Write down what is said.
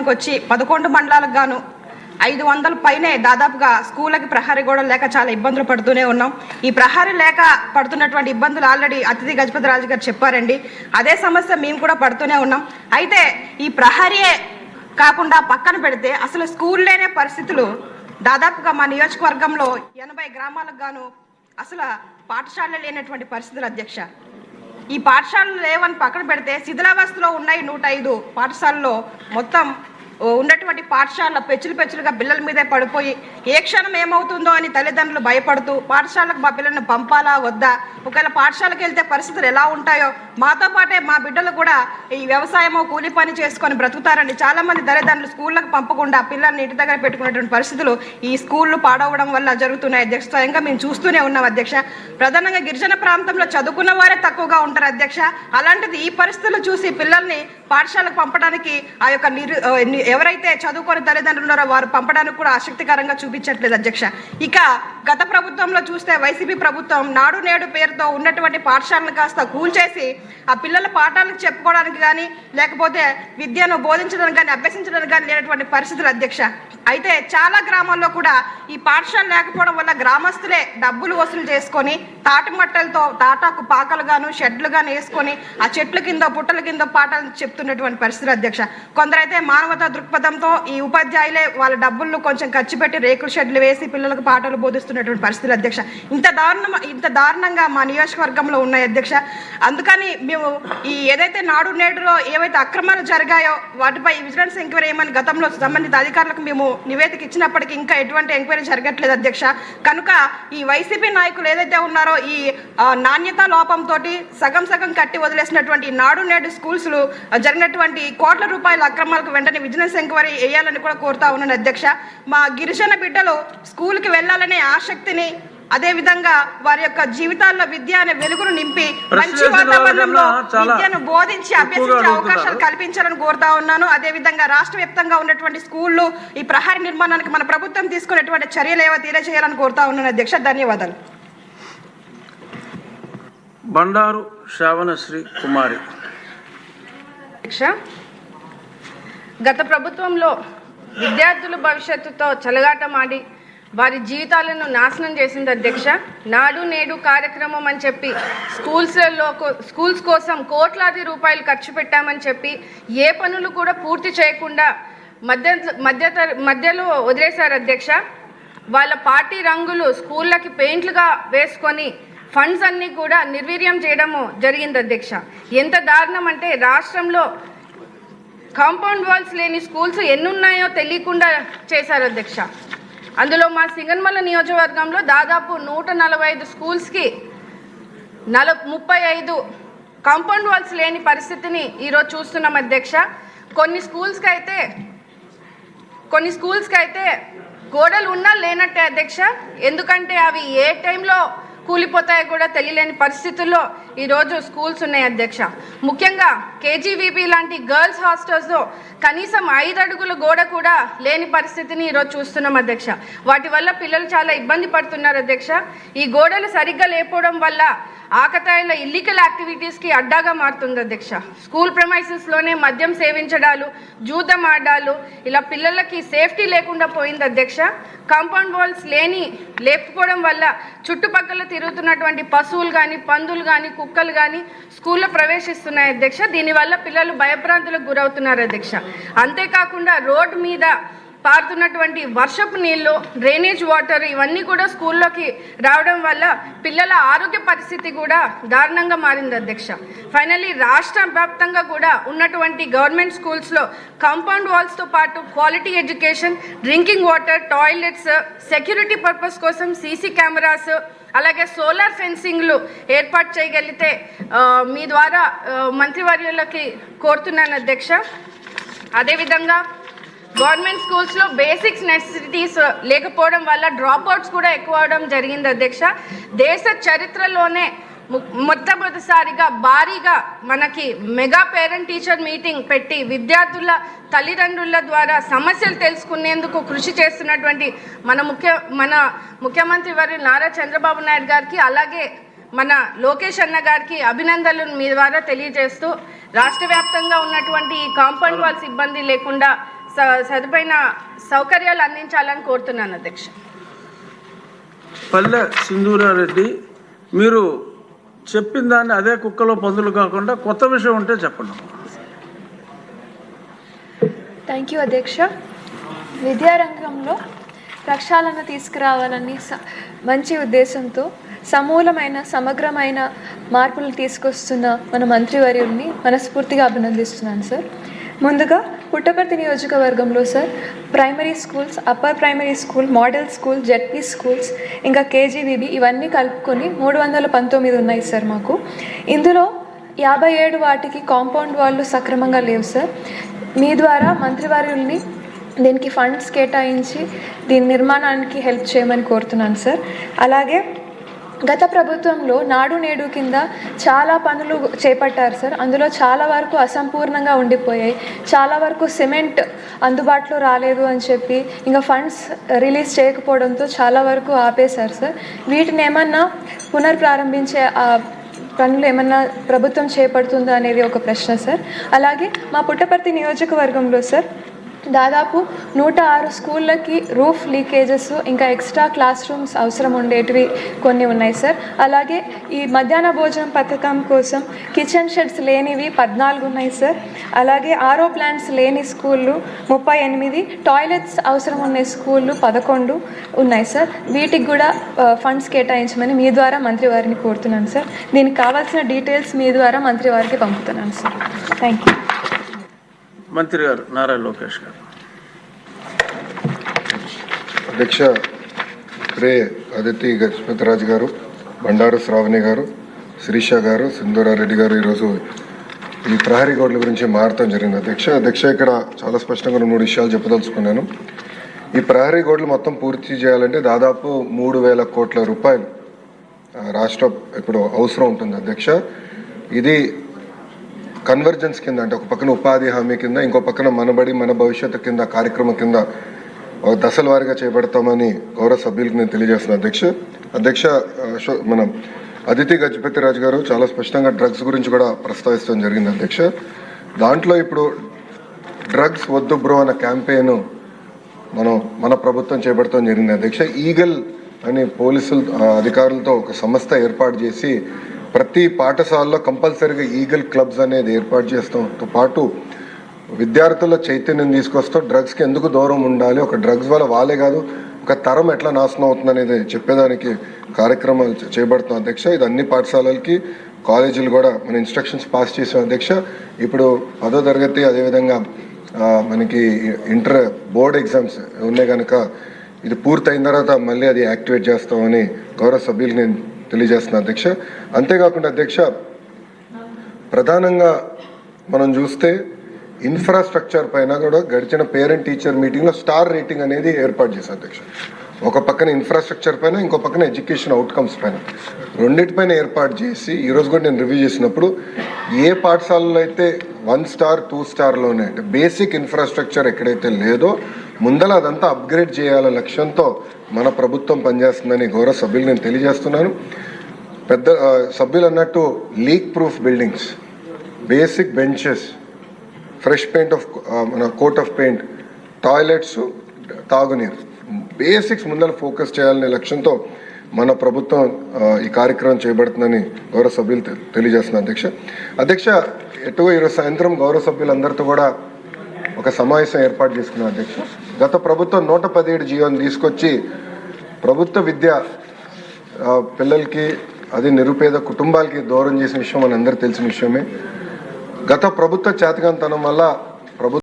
నియోజకవర్గానికి వచ్చి 11 మండలాలకు గాను 500 పైనే దాదాపుగా స్కూళ్ళకి ప్రహరీ గోడలు లేక చాలా ఇబ్బందులు పడుతూనే ఉన్నాం. ఈ ప్రహరీ లేక పడుతున్నటువంటి ఇబ్బందులు ఆల్రెడీ అతిథి గజపతి రాజు గారు చెప్పారండి. అదే సమస్య మేము కూడా పడుతూనే ఉన్నాం. అయితే ఈ ప్రహరీయే కాకుండా పక్కన పెడితే అసలు స్కూల్ లేనే పరిస్థితులు దాదాపుగా మా నియోజకవర్గంలో 80 గ్రామాలకు గాను అసలు పాఠశాలలు లేనటువంటి పరిస్థితులు అధ్యక్ష. ఈ పాఠశాలలు లేవని పక్కన పెడితే శిథిలావస్థలో ఉన్నాయి 105 పాఠశాలలో. మొత్తం ఉన్నటువంటి పాఠశాల పెచ్చులుగా పిల్లల మీదే పడిపోయి ఏ క్షణం ఏమవుతుందో అని తల్లిదండ్రులు భయపడుతూ పాఠశాలకు మా పిల్లల్ని పంపాలా వద్దా, ఒకవేళ పాఠశాలకు వెళ్తే పరిస్థితులు ఎలా ఉంటాయో, మాతో పాటే మా బిడ్డలు కూడా ఈ వ్యవసాయమో కూలి పని చేసుకొని బ్రతుకుతారని చాలామంది తల్లిదండ్రులు స్కూళ్ళకు పంపకుండా పిల్లల్ని ఇంటి దగ్గర పెట్టుకున్నటువంటి పరిస్థితులు ఈ స్కూళ్ళు పాడవడం వల్ల జరుగుతున్నాయి అధ్యక్ష. స్వయంగా మేము చూస్తూనే ఉన్నాం అధ్యక్ష. ప్రధానంగా గిరిజన ప్రాంతంలో చదువుకున్న వారే తక్కువగా ఉంటారు అధ్యక్ష. అలాంటిది ఈ పరిస్థితులు చూసి పిల్లల్ని పాఠశాలకు పంపడానికి ఆ యొక్క ఎవరైతే చదువుకొని తల్లిదండ్రులు ఉన్నారో వారు పంపడానికి కూడా ఆసక్తికరంగా చూపించట్లేదు అధ్యక్ష. ఇక గత ప్రభుత్వంలో చూస్తే వైసీపీ ప్రభుత్వం నాడు నేడు పేరుతో ఉన్నటువంటి పాఠశాలను కాస్త కూల్చేసి ఆ పిల్లల పాఠాలకు చెప్పుకోవడానికి కానీ లేకపోతే విద్యను బోధించడానికి కానీ అభ్యసించడానికి కానీ లేనటువంటి పరిస్థితులు అధ్యక్ష. అయితే చాలా గ్రామాల్లో కూడా ఈ పాఠశాల లేకపోవడం వల్ల గ్రామస్తులే డబ్బులు వసూలు చేసుకొని తాటిమట్టలతో తాటాకు పాకలు గాను షెడ్లు గాను వేసుకొని ఆ చెట్ల కింద పుట్టల కింద పాఠాలు చెప్తున్నటువంటి పరిస్థితులు అధ్యక్ష. కొందరైతే మానవతా దృక్పథంతో ఈ ఉపాధ్యాయులే వాళ్ళ డబ్బులను కొంచెం ఖర్చు పెట్టి రేకుల షెడ్లు వేసి పిల్లలకు పాఠాలు బోధిస్తున్నటువంటి పరిస్థితులు అధ్యక్ష. ఇంత దారుణంగా మా నియోజకవర్గంలో ఉన్నాయి అధ్యక్ష. అందుకని మేము ఈ ఏదైతే నాడు నేడులో ఏవైతే అక్రమాలు జరిగాయో వాటిపై విజిలెన్స్ ఎంక్వైరీ ఏమని గతంలో సంబంధిత అధికారులకు మేము నివేదిక ఇచ్చినప్పటికీ ఇంకా ఎటువంటి ఎంక్వైరీ జరగట్లేదు అధ్యక్ష. కనుక ఈ వైసీపీ నాయకులు ఏదైతే ఉన్నారో ఈ నాణ్యత లోపంతో సగం కట్టి వదిలేసినటువంటి నాడు నేడు స్కూల్స్లు జరిగినటువంటి కోట్ల రూపాయల అక్రమాలకు వెంటనే విజిలెన్స్ ఎంక్వైరీ వేయాలని కూడా కోరుతా ఉన్నాను అధ్యక్ష. మా గిరిజన బిడ్డలు స్కూల్కి వెళ్ళాలనే ఆసక్తిని అదేవిధంగా వారి యొక్క జీవితాల్లో విద్య అనే వెలుగును నింపి మంచి వాతావరణంలో విద్యను బోధించి అభ్యసించే అవకాశాలు కల్పించాలని కోరుతా ఉన్నాను. అదేవిధంగా రాష్ట్ర వ్యాప్తంగా ఉన్నటువంటి స్కూళ్ళు ఈ ప్రహరీ నిర్మాణానికి మన ప్రభుత్వం తీసుకునేటువంటి చర్యలు ఏవో తెలియజేయాలని కోరుతా ఉన్నాను అధ్యక్ష. ధన్యవాదాలు. బండారు శ్రావణశ్రీ కుమారి. గత ప్రభుత్వంలో విద్యార్థుల భవిష్యత్తుతో చెలగాటమాడి వారి నాశనం చేసింది అధ్యక్ష. నాడు నేడు కార్యక్రమం అని చెప్పి స్కూల్స్ కోసం కోట్లాది రూపాయలు ఖర్చు పెట్టామని చెప్పి ఏ పనులు కూడా పూర్తి చేయకుండా మధ్యలో వదిలేశారు అధ్యక్ష. వాళ్ళ పార్టీ రంగులు స్కూళ్ళకి పెయింట్లుగా వేసుకొని ఫండ్స్ అన్నీ కూడా నిర్వీర్యం చేయడము జరిగింది అధ్యక్ష. ఎంత దారుణం అంటే రాష్ట్రంలో కాంపౌండ్ వాల్స్ లేని స్కూల్స్ ఎన్నున్నాయో తెలియకుండా చేశారు అధ్యక్ష. అందులో మా సింగనమల నియోజకవర్గంలో దాదాపు 145 స్కూల్స్కి 35 కాంపౌండ్ వాల్స్ లేని పరిస్థితిని ఈరోజు చూస్తున్నాం అధ్యక్ష. కొన్ని స్కూల్స్కి అయితే గోడలు ఉన్నా లేనట్టే అధ్యక్ష. ఎందుకంటే అవి ఏ టైంలో కూలిపోతాయో కూడా తెలియలేని పరిస్థితుల్లో ఈరోజు స్కూల్స్ ఉన్నాయి అధ్యక్ష. ముఖ్యంగా కేజీవీపీ లాంటి గర్ల్స్ హాస్టల్స్లో కనీసం 5 అడుగుల గోడ కూడా లేని పరిస్థితిని ఈరోజు చూస్తున్నాం అధ్యక్ష. వాటి వల్ల పిల్లలు చాలా ఇబ్బంది పడుతున్నారు అధ్యక్ష. ఈ గోడలు సరిగ్గా లేకపోవడం వల్ల ఆకతాయిల ఇల్లీగల్ యాక్టివిటీస్కి అడ్డాగా మారుతుంది అధ్యక్ష. స్కూల్ ప్రెమైసెస్లోనే మద్యం సేవించడాలు, జూదం ఆడాలు, ఇలా పిల్లలకి సేఫ్టీ లేకుండా పోయింది అధ్యక్ష. కాంపౌండ్ వాల్స్ లేకపోవడం వల్ల చుట్టుపక్కల తిరుగుతున్నటువంటి పశువులు కానీ పందులు కానీ కుక్కలు కానీ స్కూల్లో ప్రవేశిస్తున్నాయి అధ్యక్ష. దీనివల్ల పిల్లలు భయభ్రాంతులకు గురవుతున్నారు అధ్యక్ష. అంతేకాకుండా రోడ్డు మీద పారుతున్నటువంటి వర్షపు నీళ్ళు, డ్రైనేజ్ వాటర్ ఇవన్నీ కూడా స్కూల్లోకి రావడం వల్ల పిల్లల ఆరోగ్య పరిస్థితి కూడా దారుణంగా మారింది అధ్యక్ష. ఫైనల్లీ రాష్ట్ర వ్యాప్తంగా కూడా ఉన్నటువంటి గవర్నమెంట్ స్కూల్స్లో కాంపౌండ్ వాల్స్తో పాటు quality education, drinking water, toilets, security purpose కోసం సీసీ కెమెరాస్, అలాగే సోలార్ ఫెన్సింగ్లు ఏర్పాటు చేయగలిగితే మీ ద్వారా మంత్రివర్యులకి కోరుతున్నాను అధ్యక్ష. అదేవిధంగా గవర్నమెంట్ స్కూల్స్లో బేసిక్స్ నెసెసిటీస్ లేకపోవడం వల్ల డ్రాప్అవుట్స్ కూడా ఎక్కువ అవడం జరిగింది అధ్యక్ష. దేశ చరిత్రలోనే మొట్టమొదటిసారిగా భారీగా మనకి మెగా పేరెంట్ టీచర్ మీటింగ్ పెట్టి విద్యార్థుల తల్లిదండ్రుల ద్వారా సమస్యలు తెలుసుకునేందుకు కృషి చేస్తున్నటువంటి మన ముఖ్యమంత్రి వర్యులు నారా చంద్రబాబు నాయుడు గారికి, అలాగే మన లోకేష్ అన్న గారికి అభినందనలు మీ ద్వారా తెలియజేస్తూ రాష్ట్ర వ్యాప్తంగా ఉన్నటువంటి ఈ కాంపౌండ్ వాల్స్ ఇబ్బంది లేకుండా సరిపైన సౌకర్యాలు అందించాలని కోరుతున్నాను అధ్యక్ష. పల్లె సింధూరారెడ్డి, మీరు చెప్పిన దాన్ని అదే కుక్కలో పందులు కాకుండా కొత్త విషయం ఉంటే చెప్పండి. థ్యాంక్ యూ అధ్యక్ష. విద్యారంగంలో ప్రక్షాళన తీసుకురావాలని మంచి ఉద్దేశంతో సమూలమైన సమగ్రమైన మార్పులు తీసుకొస్తున్న మన మంత్రివర్యుల్ని మనస్ఫూర్తిగా అభినందిస్తున్నాను సార్. ముందుగా పుట్టపర్తి నియోజకవర్గంలో sir primary schools, upper primary school, model school, ZP schools, ఇంకా కేజీబీబీ ఇవన్నీ కలుపుకొని 319 ఉన్నాయి సార్ మాకు. ఇందులో 57 వాటికి కాంపౌండ్ వాళ్ళు సక్రమంగా లేవు సార్. మీ ద్వారా మంత్రివర్యుల్ని దీనికి ఫండ్స్ కేటాయించి దీని నిర్మాణానికి హెల్ప్ చేయమని కోరుతున్నాను సార్. అలాగే గత ప్రభుత్వంలో నాడు నేడు కింద చాలా పనులు చేపట్టారు సార్. అందులో చాలా వరకు అసంపూర్ణంగా ఉండిపోయాయి. చాలా వరకు సిమెంట్ అందుబాటులో రాలేదు అని చెప్పి ఇంకా ఫండ్స్ రిలీజ్ చేయకపోవడంతో చాలా వరకు ఆపేశారు సార్. వీటిని ఏమన్నా పునర్ప్రారంభించే పనులు ఏమన్నా ప్రభుత్వం చేపడుతుందా అనేది ఒక ప్రశ్న సార్. అలాగే మా పుట్టపర్తి నియోజకవర్గంలో సార్ దాదాపు 106 స్కూళ్ళకి రూఫ్ లీకేజెస్ ఇంకా ఎక్స్ట్రా క్లాస్ రూమ్స్ అవసరం ఉండేటివి కొన్ని ఉన్నాయి సార్. అలాగే ఈ మధ్యాహ్న భోజనం పథకం కోసం కిచెన్ షెడ్స్ లేనివి 14 ఉన్నాయి సార్. అలాగే ఆరో ప్లాంట్స్ లేని స్కూళ్ళు 38, టాయిలెట్స్ అవసరం ఉన్న స్కూళ్ళు 11 ఉన్నాయి సార్. వీటికి కూడా ఫండ్స్ కేటాయించమని మీ ద్వారా మంత్రివారిని కోరుతున్నాను సార్. దీనికి కావాల్సిన డీటెయిల్స్ మీ ద్వారా మంత్రివారికి పంపుతున్నాను సార్. Thank you. మంత్రి గారు నారా లోకేష్ గారు. అధ్యక్ష, ఇప్పుడే అదితి గజపతిరాజు గారు, బండారు శ్రావణి గారు, శిరీష గారు, సింధూరారెడ్డి గారు ఈరోజు ఈ ప్రహరీ గోడల గురించి మారటం జరిగింది. అధ్యక్ష ఇక్కడ చాలా స్పష్టంగా 3 విషయాలు చెప్పదలుచుకున్నాను. ఈ ప్రహరీ గోడలు మొత్తం పూర్తి చేయాలంటే దాదాపు 3,000 కోట్ల రూపాయలు రాష్ట్ర ఇప్పుడు అవసరం ఉంటుంది అధ్యక్ష. ఇది కన్వర్జెన్స్ కింద, అంటే ఒక పక్కన ఉపాధి హామీ కింద, ఇంకో పక్కన మనబడి మన భవిష్యత్తు కింద కార్యక్రమం కింద దశల వారీగా చేపడతామని గౌరవ సభ్యులకు నేను తెలియజేస్తున్నాను అధ్యక్ష. మన అదితి గజపతిరాజు గారు చాలా స్పష్టంగా డ్రగ్స్ గురించి కూడా ప్రస్తావించడం జరిగింది అధ్యక్ష. దాంట్లో ఇప్పుడు డ్రగ్స్ వద్దు బ్రో అన్న క్యాంపెయిన్ మన ప్రభుత్వం చేపడతాం జరిగింది అధ్యక్ష. ఈగల్ అని పోలీసులు అధికారులతో ఒక సంస్థ ఏర్పాటు చేసి ప్రతి పాఠశాలలో కంపల్సరీగా ఈగల్ క్లబ్స్ అనేది ఏర్పాటు చేస్తాంతో పాటు విద్యార్థుల చైతన్యం తీసుకొస్తూ డ్రగ్స్కి ఎందుకు దూరం ఉండాలి, ఒక డ్రగ్స్ వల్ల వాళ్ళే కాదు ఒక తరం ఎట్లా నాశనం అవుతుంది అనేది చెప్పేదానికి కార్యక్రమాలు చేపడుతున్నాం అధ్యక్ష. ఇది అన్ని పాఠశాలలకి కాలేజీలు కూడా మన ఇన్స్ట్రక్షన్స్ పాస్ చేసాం అధ్యక్ష. ఇప్పుడు 10వ తరగతి అదేవిధంగా మనకి ఇంటర్ బోర్డ్ ఎగ్జామ్స్ ఉన్నాయి కనుక ఇది పూర్తయిన తర్వాత మళ్ళీ అది యాక్టివేట్ చేస్తామని గౌరవ సభ్యులు నేను తెలియజేస్తున్నా అధ్యక్ష. అంతేకాకుండా అధ్యక్ష, ప్రధానంగా మనం చూస్తే ఇన్ఫ్రాస్ట్రక్చర్ పైన కూడా గడిచిన పేరెంట్ టీచర్ మీటింగ్లో స్టార్ రేటింగ్ అనేది ఏర్పాటు చేశారు అధ్యక్ష. ఒక పక్కన ఇన్ఫ్రాస్ట్రక్చర్ పైన, ఇంకో పక్కన ఎడ్యుకేషన్ అవుట్కమ్స్ పైన, రెండింటిపైన ఏర్పాటు చేసి ఈరోజు కూడా నేను రివ్యూ చేసినప్పుడు ఏ పాఠశాలలో అయితే 1 స్టార్ 2 స్టార్లోనే అంటే బేసిక్ ఇన్ఫ్రాస్ట్రక్చర్ ఎక్కడైతే లేదో ముందల అదంతా అప్గ్రేడ్ చేయాల లక్ష్యంతో మన ప్రభుత్వం పనిచేస్తుందని గౌరవ సభ్యులు నేను తెలియజేస్తున్నాను. పెద్ద సభ్యులు అన్నట్టు leak proof buildings, basic benches, fresh paint of మన కోట్ ఆఫ్ పెయింట్, టాయిలెట్స్, తాగునీరు, బేసిక్స్ ముందర ఫోకస్ చేయాలనే లక్ష్యంతో మన ప్రభుత్వం ఈ కార్యక్రమం చేయబడుతుందని గౌరవ సభ్యులు తెలియజేస్తున్నారు అధ్యక్ష. ఎటువో ఈరోజు సాయంత్రం గౌరవ సభ్యులందరితో కూడా ఒక సమావేశం ఏర్పాటు చేసుకున్నాం అధ్యక్ష. గత ప్రభుత్వం 117 జీవోని తీసుకొచ్చి ప్రభుత్వ విద్య పిల్లలకి, అది నిరుపేద కుటుంబాలకి దూరం చేసిన విషయం మనందరూ తెలిసిన విషయమే. గత ప్రభుత్వ చేతకాంతనం వల్ల